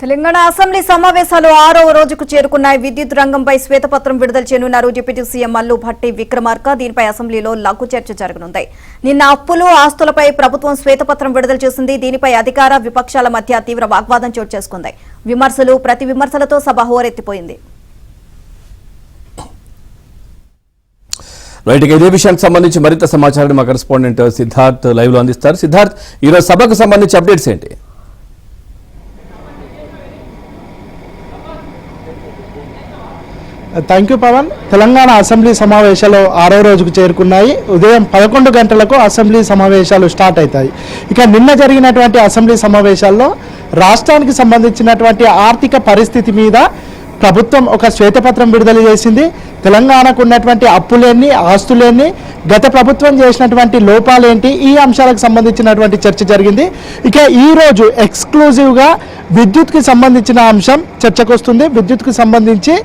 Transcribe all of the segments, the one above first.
Telangana assembly సమావేశాలు 6వ రోజుకు చేరుకున్నాయి. విద్యుత్ రంగంపై శ్వేతపత్రం విడుదల చేయనున్నారు డిప్యూటీ సీఎం మల్లు భట్టి విక్రమార్క. దీనిపై అసెంబ్లీలో లఘు చర్చ జరగనుంది. నిన్న అప్పులు ఆస్తులపై ప్రభుత్వం శ్వేతపత్రం విడుదల చేసింది. దీనిపై అధికార విపక్షాల మధ్య తీవ్ర వాగ్వాదం చోటు చేసుకుంది. విమర్శలు ప్రతి విమర్శలతో సభ హోరెత్తిపోయింది. రైట్, ఇదే విషయానికి సంబంధించి మరింత సమాచారాన్ని మా కరెస్పాండెంట్ సిద్ధార్థ్ లైవ్ లో అందిస్తారు. సిద్ధార్థ్, ఈరోజు సభకు సంబంధించి అప్డేట్స్ ఏంటి? Thank you Pavan. Telangana assembly సమావేశాలు 6వ రోజుకు చేరుకున్నాయి. ఉదయం 11 గంటలకు అసెంబ్లీ సమావేశాలు స్టార్ట్ అవుతాయి. ఇక నిన్న జరిగినటువంటి అసెంబ్లీ సమావేశాల్లో రాష్ట్రానికి సంబంధించినటువంటి ఆర్థిక పరిస్థితి మీద ప్రభుత్వం ఒక శ్వేతపత్రం విడుదల చేసింది. తెలంగాణకు ఉన్నటువంటి అప్పులేని, ఆస్తులేని, గత ప్రభుత్వం చేసినటువంటి లోపాలేంటి, ఈ అంశాలకు సంబంధించినటువంటి చర్చ జరిగింది. ఇక ఈరోజు ఎక్స్క్లూజివ్గా విద్యుత్కి సంబంధించిన అంశం చర్చకు వస్తుంది. విద్యుత్కి సంబంధించి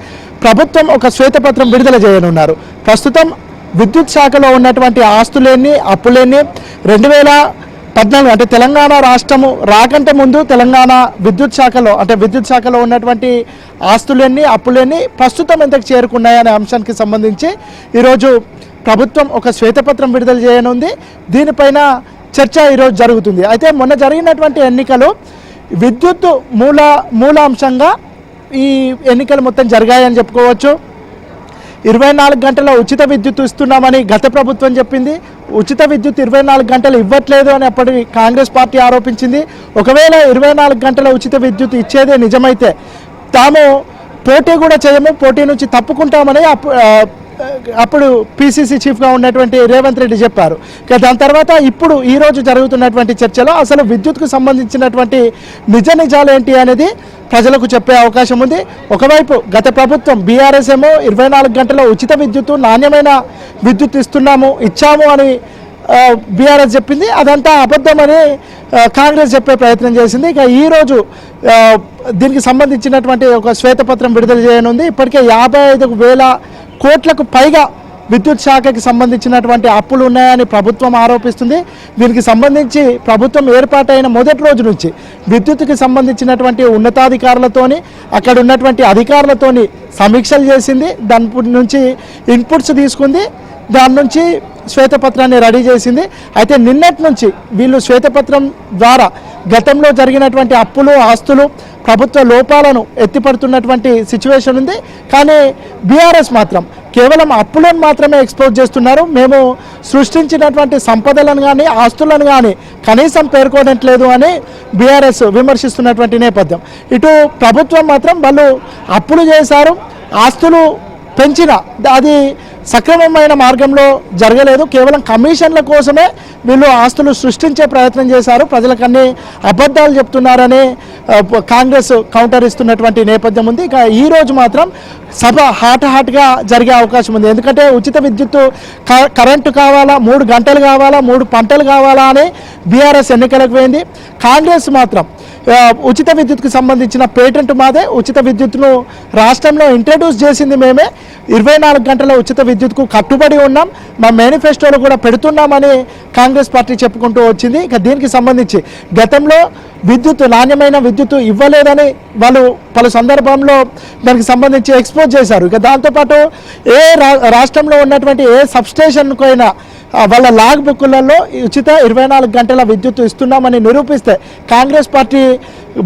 ప్రభుత్వం ఒక శ్వేతపత్రం విడుదల చేయనున్నారు. ప్రస్తుతం విద్యుత్ శాఖలో ఉన్నటువంటి ఆస్తులేని, అప్పులేని 2014 అంటే తెలంగాణ రాష్ట్రము రాకంటే ముందు తెలంగాణ విద్యుత్ శాఖలో ఉన్నటువంటి ఆస్తులన్నీ, అప్పులన్నీ ప్రస్తుతం ఎంతకు చేరుకున్నాయనే అంశానికి సంబంధించి ఈరోజు ప్రభుత్వం ఒక శ్వేతపత్రం విడుదల చేయనుంది. దీనిపైన చర్చ ఈరోజు జరుగుతుంది. అయితే మొన్న జరిగినటువంటి ఎన్నికలు విద్యుత్ మూలాంశంగా ఈ ఎన్నికలు మొత్తం జరిగాయని చెప్పుకోవచ్చు. 24 గంటల ఉచిత విద్యుత్ ఇస్తున్నామని గత ప్రభుత్వం చెప్పింది. ఉచిత విద్యుత్ 24 గంటలు ఇవ్వట్లేదు అని అప్పటి కాంగ్రెస్ పార్టీ ఆరోపించింది. ఒకవేళ 24 గంటల ఉచిత విద్యుత్ ఇచ్చేదే నిజమైతే తాము పోటీ కూడా చేయము, పోటీ నుంచి తప్పుకుంటామని అప్పుడు పిసిసి చీఫ్గా ఉన్నటువంటి రేవంత్ రెడ్డి చెప్పారు. దాని తర్వాత ఇప్పుడు ఈరోజు జరుగుతున్నటువంటి చర్చలో అసలు విద్యుత్కు సంబంధించినటువంటి నిజాలు ఏంటి అనేది ప్రజలకు చెప్పే అవకాశం ఉంది. ఒకవైపు గత ప్రభుత్వం బీఆర్ఎస్ ఏమో 24 గంటల ఉచిత విద్యుత్తు, నాణ్యమైన విద్యుత్ ఇచ్చాము అని బీఆర్ఎస్ చెప్పింది. అదంతా అబద్ధమని కాంగ్రెస్ చెప్పే ప్రయత్నం చేసింది. ఇక ఈరోజు దీనికి సంబంధించినటువంటి ఒక శ్వేతపత్రం విడుదల చేయనుంది. ఇప్పటికే 55,000 కోట్లకు పైగా విద్యుత్ శాఖకి సంబంధించినటువంటి అప్పులు ఉన్నాయని ప్రభుత్వం ఆరోపిస్తుంది. దీనికి సంబంధించి ప్రభుత్వం ఏర్పాటైన మొదటి రోజు నుంచి విద్యుత్కి సంబంధించినటువంటి ఉన్నతాధికారులతోని, అక్కడ ఉన్నటువంటి అధికారులతోని సమీక్షలు చేసింది. దాని నుంచి ఇన్పుట్స్ తీసుకుంది, దాని నుంచి శ్వేతపత్రాన్ని రెడీ చేసింది. అయితే నిన్నటి నుంచి వీళ్ళు శ్వేతపత్రం ద్వారా గతంలో జరిగినటువంటి అప్పులు, ఆస్తులు, ప్రభుత్వ లోపాలను ఎత్తిపడుతున్నటువంటి సిచ్యువేషన్ ఉంది. కానీ బీఆర్ఎస్ మాత్రం కేవలం అప్పులను మాత్రమే ఎక్స్పోజ్ చేస్తున్నారు. మేము సృష్టించినటువంటి సంపదలను కానీ, ఆస్తులను కానీ కనీసం పేర్కొనట్లేదు అని బీఆర్ఎస్ విమర్శిస్తున్నటువంటి నేపథ్యం. ఇటు ప్రభుత్వం మాత్రం వాళ్ళు అప్పులు చేశారు, ఆస్తులు పెంచిన అది సక్రమమైన మార్గంలో జరగలేదు, కేవలం కమిషన్ల కోసమే వీళ్ళు ఆస్తులు సృష్టించే ప్రయత్నం చేశారు, ప్రజలకన్నీ అబద్ధాలు చెప్తున్నారని కాంగ్రెస్ కౌంటర్ ఇస్తున్నటువంటి నేపథ్యం ఉంది. ఇక ఈరోజు మాత్రం సభ హాట్గా జరిగే అవకాశం ఉంది. ఎందుకంటే ఉచిత విద్యుత్తు, కరెంటు కావాలా, 3 గంటలు కావాలా, 3 పంటలు కావాలా అని బీఆర్ఎస్ ఎన్నికలకు పోయింది. కాంగ్రెస్ మాత్రం ఉచిత విద్యుత్కు సంబంధించిన పేటెంట్ మాదే, ఉచిత విద్యుత్తును రాష్ట్రంలో ఇంట్రడ్యూస్ చేసింది మేమే, 24 గంటల ఉచిత విద్యుత్కు కట్టుబడి ఉన్నాం, మా మేనిఫెస్టోలో కూడా పెడుతున్నామని కాంగ్రెస్ పార్టీ చెప్పుకుంటూ వచ్చింది. ఇక దీనికి సంబంధించి గతంలో నాణ్యమైన విద్యుత్తు ఇవ్వలేదని వాళ్ళు పలు సందర్భంలో దానికి సంబంధించి ఎక్స్పోజ్ చేశారు. ఇక దాంతోపాటు రాష్ట్రంలో ఉన్నటువంటి ఏ సబ్స్టేషన్కు అయినా వాళ్ళ లాగ్ బుక్లలో ఉచిత 24 గంటల విద్యుత్తు ఇస్తున్నామని నిరూపిస్తే కాంగ్రెస్ పార్టీ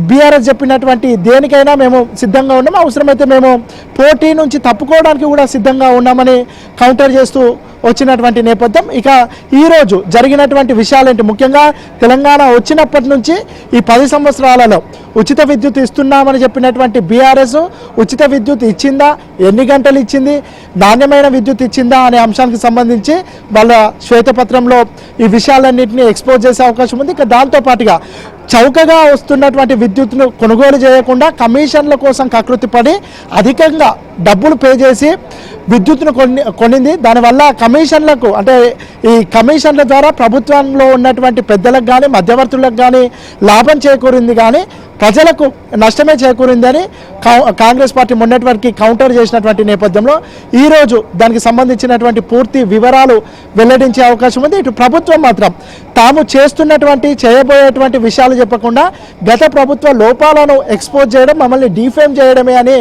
బీఆర్ఎస్ చెప్పినటువంటి దేనికైనా మేము సిద్ధంగా ఉన్నాం, అవసరమైతే మేము పోటీ నుంచి తప్పుకోవడానికి కూడా సిద్ధంగా ఉన్నామని కౌంటర్ చేస్తూ వచ్చినటువంటి నేపథ్యం. ఇక ఈరోజు జరిగినటువంటి విషయాలేంటి, ముఖ్యంగా తెలంగాణ వచ్చినప్పటి నుంచి ఈ 10 సంవత్సరాలలో ఉచిత విద్యుత్ ఇస్తున్నామని చెప్పినటువంటి బీఆర్ఎస్ ఉచిత విద్యుత్ ఇచ్చిందా, ఎన్ని గంటలు ఇచ్చింది, నాణ్యమైన విద్యుత్ ఇచ్చిందా అనే అంశానికి సంబంధించి వాళ్ళ శ్వేతపత్రంలో ఈ విషయాలన్నింటినీ ఎక్స్పోజ్ చేసే అవకాశం ఉంది. ఇక దాంతోపాటుగా చౌకగా వస్తున్నటువంటి విద్యుత్ను కొనుగోలు చేయకుండా కమిషన్ల కోసం కకృతిపడి అధికంగా డబ్బులు పే చేసి విద్యుత్తును కొనింది. దానివల్ల కమిషన్లకు, అంటే ఈ కమిషన్ల ద్వారా ప్రభుత్వంలో ఉన్నటువంటి పెద్దలకు కానీ, మధ్యవర్తులకు కానీ లాభం చేకూరింది. కానీ ప్రజలకు నష్టమే చేకూరిందని కాంగ్రెస్ పార్టీ మొన్నటి వరకు కౌంటర్ చేసినటువంటి నేపథ్యంలో ఈరోజు దానికి సంబంధించినటువంటి పూర్తి వివరాలు వెల్లడించే అవకాశం ఉంది. ఇటు ప్రభుత్వం మాత్రం తాము చేయబోయేటువంటి విషయాలు చెప్పకుండా గత ప్రభుత్వ లోపాలను ఎక్స్పోజ్ చేయడం, మమ్మల్ని డిఫేమ్ చేయడమే అని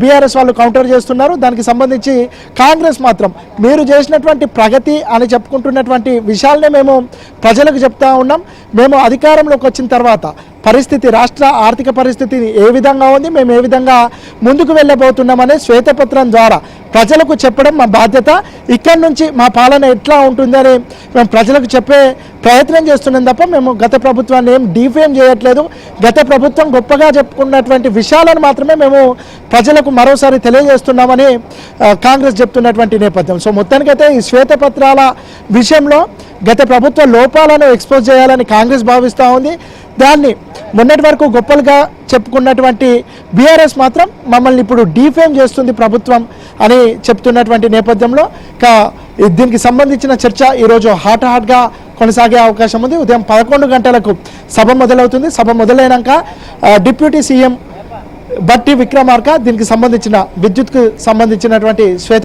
బీఆర్ఎస్ వాళ్ళు కౌంటర్ చేస్తున్నారు. దానికి సంబంధించి కాంగ్రెస్ మాత్రం మీరు చేసినటువంటి ప్రగతి అని చెప్పుకుంటున్నటువంటి విషయాలనే మేము ప్రజలకు చెప్తా ఉన్నాం. మేము అధికారంలోకి వచ్చిన తర్వాత పరిస్థితి, రాష్ట్ర ఆర్థిక పరిస్థితి ఏ విధంగా ఉంది, మేము ఏ విధంగా ముందుకు వెళ్ళబోతున్నామనే శ్వేతపత్రం ద్వారా ప్రజలకు చెప్పడం మా బాధ్యత. ఇక్కడి నుంచి మా పాలన ఎట్లా ఉంటుందని మేము ప్రజలకు చెప్పే ప్రయత్నం చేస్తున్నాం తప్ప మేము గత ప్రభుత్వాన్ని ఏం డిఫేమ్ చేయట్లేదు. గత ప్రభుత్వం గొప్పగా చెప్పుకున్నటువంటి విషయాలను మాత్రమే మేము ప్రజలకు మరోసారి తెలియజేస్తున్నామని కాంగ్రెస్ చెప్తున్నటువంటి నేపథ్యం. సో మొత్తానికైతే ఈ శ్వేతపత్రాల విషయంలో గత ప్రభుత్వ లోపాలను ఎక్స్పోజ్ చేయాలని కాంగ్రెస్ భావిస్తూ ఉంది. దాన్ని మొన్నటి వరకు గొప్పలుగా చెప్పుకున్నటువంటి బీఆర్ఎస్ మాత్రం మమ్మల్ని ఇప్పుడు డిఫేమ్ చేస్తుంది ప్రభుత్వం అని చెప్తున్నటువంటి నేపథ్యంలో దీనికి సంబంధించిన చర్చ ఈరోజు హాట్గా కొనసాగే అవకాశం ఉంది. ఉదయం 11 గంటలకు సభ మొదలవుతుంది. సభ మొదలైనాక డిప్యూటీ సీఎం భట్టి విక్రమార్క దీనికి సంబంధించిన విద్యుత్కు సంబంధించినటువంటి శ్వేత